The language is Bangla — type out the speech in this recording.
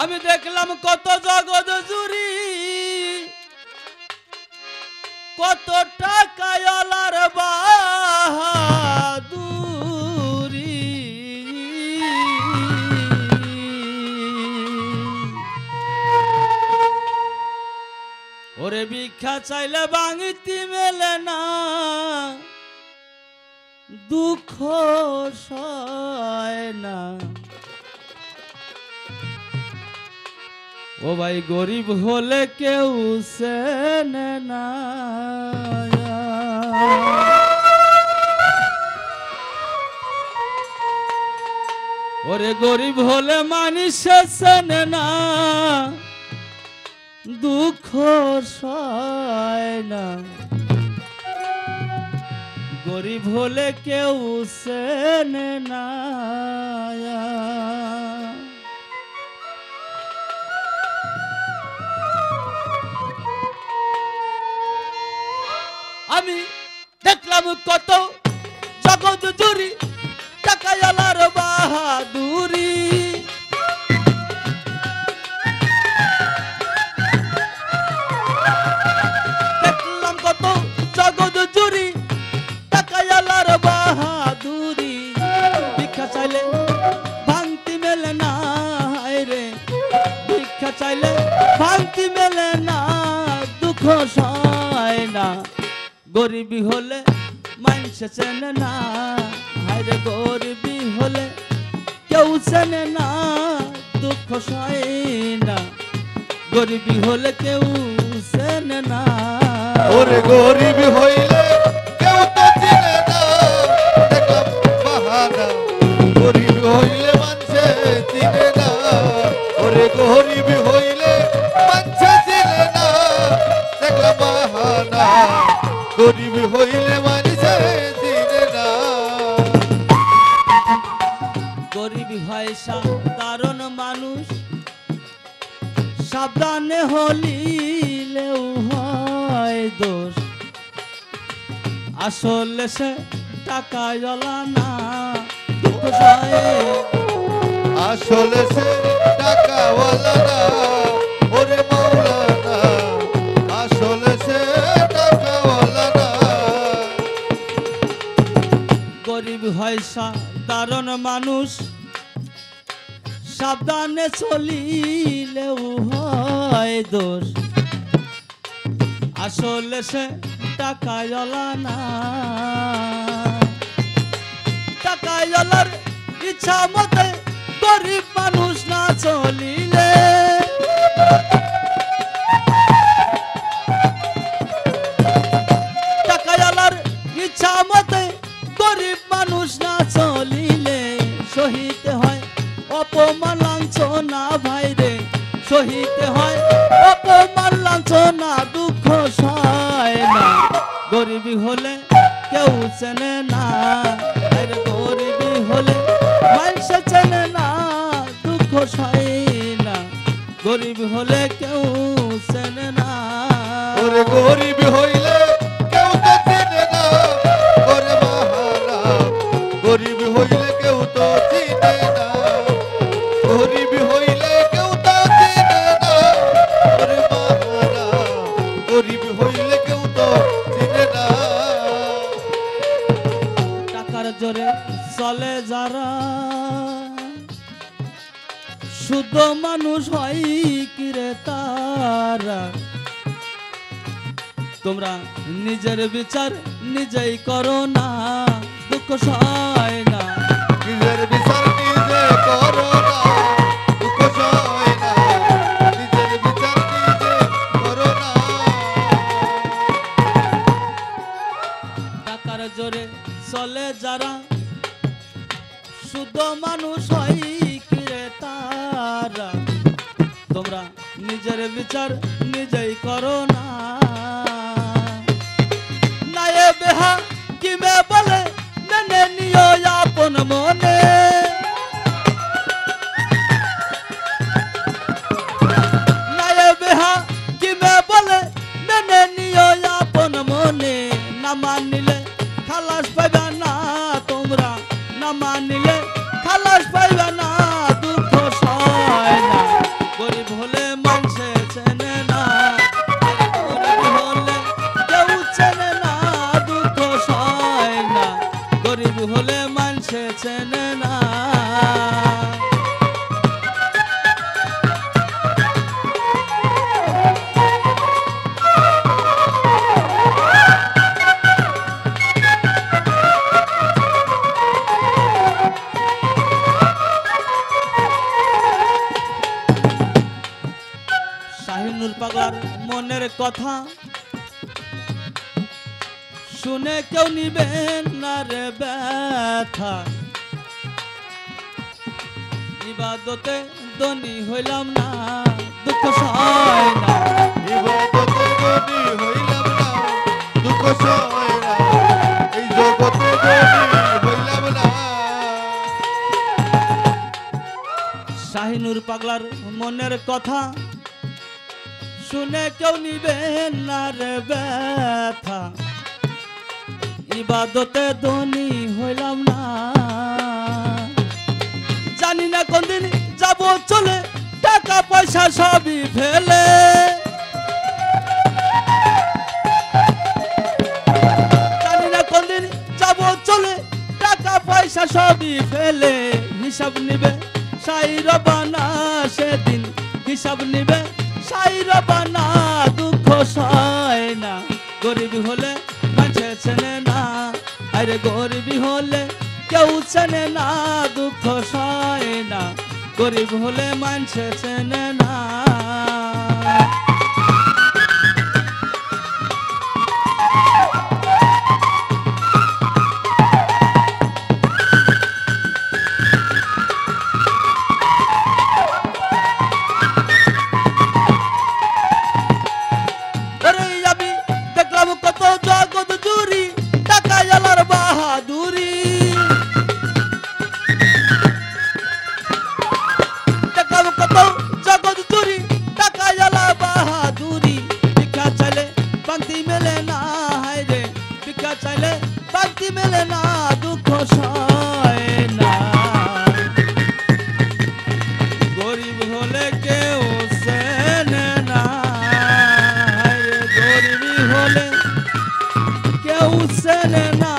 আমি দেখলাম কত জগৎ জুড়ি, কত টাকায়ালার বাহাদুরি। ওরে ভিক্ষা চাইলে বাঙিতি মেলে না, দুঃখ সয় না। ও ভাই গরিব হলে কেউ চেনে না। ওরে গরিব হলে মানুষ চেনে না, দুঃখ সয় না। গরিব হলে কেউ চেনে না। আমি দেখলাম কত জগৎ জুড়ি, টাকায়ালার বাহাদুরি। দেখলাম কত জগৎ জুড়ি, টাকায়ালার বাহাদুরি। ভিক্ষা চাইলে ভাঙতি মেলে না রে, ভিক্ষা চাইলে ভাঙতি মেলে না, দুঃখ সয় না। গরিবি হলে মানুষ চেনে না, হায়রে গরিবি হলে কেউ চেনে না, দুঃখ সয় না। গরিবি হলে কেউ চেনে না। ওরে গরিবি হইলে কেউ তো চিনে না, দেখলাম বাহানা। গরিবি হইলে মানুষে চিনে না, ওরে গরিবি হইলে মানুষে চিনে না, দেখলাম বাহানা। গরিবি হইলে মানুষে চিনে না। গরিবি হয় সাধারণ মানুষ, সাবধানে হলিলেও হয় দোষ। আসলে সে টাকাওয়ালা না, দুঃখ সয়। আসলে সে টাকাওয়ালা না, ওরে মাওলানা। আসলে সে টাকাওয়ালা না। গরিব হয় সাধারণ মানুষ, সাবধানে চলিলেও হয় দোষ। আসলে সে টাকাওয়ালা না। টাকাওয়ালার ইচ্ছা মতে গরিব মানুষ না চলিলে, টাকাওয়ালার ইচ্ছা মতে গরিব মানুষ না চলিলে, সহিতে হয় অপমান লাঞ্ছনা ভাইরে, সহিতে হয় অপমান লাঞ্ছনা, দুঃখ সয় না। গরিবি হলে কেউ চেনে না, আরে গরিবি হলে মানুষ চেনে না, দুঃখ সয় না। গরিবি হলে কেউ চেনে না। ওরে গরিবি হইলে কেউ তো চিনে না, ওরে বাহানা। গরিবি হইলে কেউ তো চিনে না, গরিবি হইলে কেউ তো চিনে না, ওরে বাহানা। গরিবি হইলে কেউ তো চিনে না। টাকার জোরে চলে যারা, শুদ্ধ মানুষ হয় কিরে তারা। তোমরা নিজের বিচার নিজেই করো না, দুঃখ সয় না। নিজের বিচার নিজে করো না, দুঃখ সয় না। নিজের বিচার নিজে করো না। টাকার জোরে চলে যারা, শুদ্ধ মানুষ হয় কিরে তারা। তোমরা নিজের বিচার নিজেই করো না। নায়ে বেহা কিমে বলে মেনে নিও আপন মনে। নায়ে বেহা কিমে বলে মেনে নিও আপন মনে। না মানিলে খালাস পাইবা না তোমরা, না মানিলে খালাস পাইবা না, দুঃখ সয় না। চেনে না। শাহিনুর পাগলার মনের কথা শুনে কেউ নিবেন না রে ব্যথা, ইবাদতে ধনী হইলাম না, দুঃখ সয় না। ইবাদতে ধনী হইলাম না, দুঃখ সয় না, এই জগতে ধনী হইলাম না। শাহিনুর পাগলার মনের কথা শুনে কেউ নিবেন না রে ব্যথা, ইবাদতে ধনী হইলাম না। জানি না কোনদিন যাব চলে, টাকা পয়সা সবই ফেলে। জানি না কোনদিন যাব চলে, টাকা পয়সা সবই ফেলে। হিসাব নিবে সাই রবানা সেদিন, হিসাব নিবে সাই রবানা, দুঃখ সয় না। গরিব হলে মাঝে চেনে না, আরে গরিব হলে কেউ চেনে না, দুঃখ সয় না। গরিব হলে মাঝে চেনে না। কত জগৎ জুড়ি টাকা আলার বাহাদুরি, দেখলাম কত জগৎ জুড়ি টাকা আলা বাহাদুরি। ভিক্ষা চাইলে পান্তি মেলে না, হায় রে ভিক্ষা চাইলে পান্তি মেলে না, দুঃখ সয় না। গরিব হলে কেউ চেনে না, হায় রে গরিব হলে কেউ চেনে না।